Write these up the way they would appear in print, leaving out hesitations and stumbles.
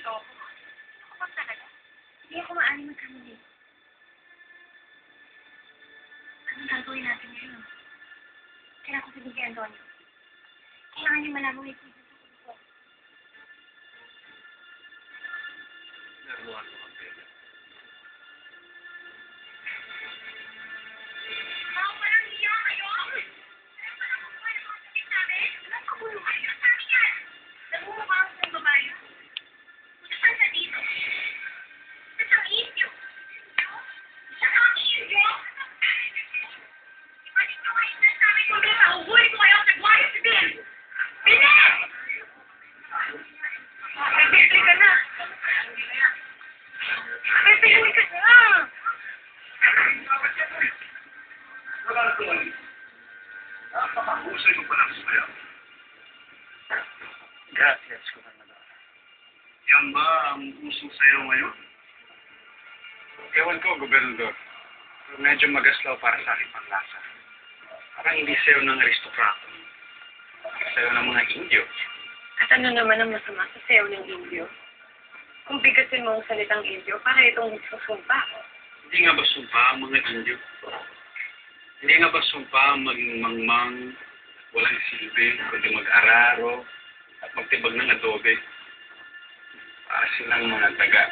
niloko mo. Ako ba talaga? Hindi ako maaaring magkamali. Anong gagawin natin ngayon? Kailangan ko sabihin kay Antonio. Kailangan niya malaman may pwede sa kuko. Naruhan mo ang pera. Walang hiya kayo! Ayaw pa lang kumuha ng mga sakit namin? Walang kabuluhan yun sa amin yan! Namumukha ako ng babae. Punta saan sa dito? Sa Indio. Sa Indio? Ibalik nyo kayo na sa amin kung may mahuhuli ko kayo sa Guardia Civil! Bilis! Bibili ka na! Bibili ka na! Wala na tuloy. Napakahusay mo pa ng sumayaw. Gracias, Gobernador. Yan ba ang usong sayaw ngayon? Ewan ko, Gobernador. Pero medyo magaslaw para sa aking panglasa. Parang hindi sayo ng aristokrato. Sayo ng mga Indio. At ano naman ang masama sa sayaw ng Indio? Kung bigasin mo ang salitang Indio, para itong susumpa. Hindi nga ba sumpa ang mga Indio? Hindi nga ba sumpa ang maging mangmang, walang silbi, kundi mag-araro, at magtibag ng adobe? Para silang mga taga.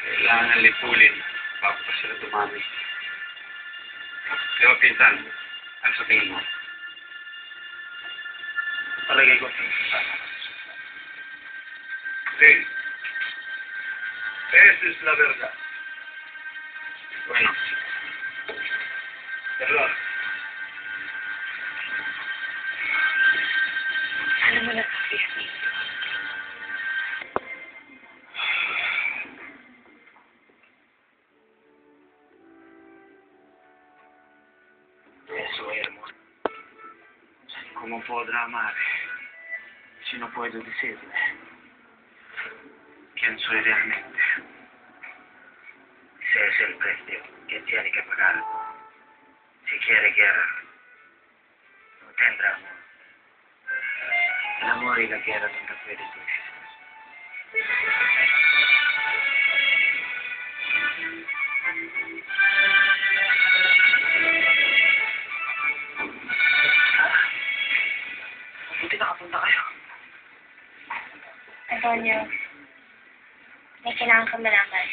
Kailangan lipulin bago pa sila dumami. Pero pinsan, ang sa tingin mo? Palagay ko Sí. Esa es la verdad. bueno. ¿Verdad? Alam mo na, Sofia. Eso, hermano. ¿Cómo podrá amar si no puedo decirle quién soy realmente? Ese es el precio que tiene que pagar. Si quiere guerra, no tendrá amor. El amor y la guerra nunca pueden coexistir. Buti nakapunta kayo. Antonio, may kailangan ka malaman.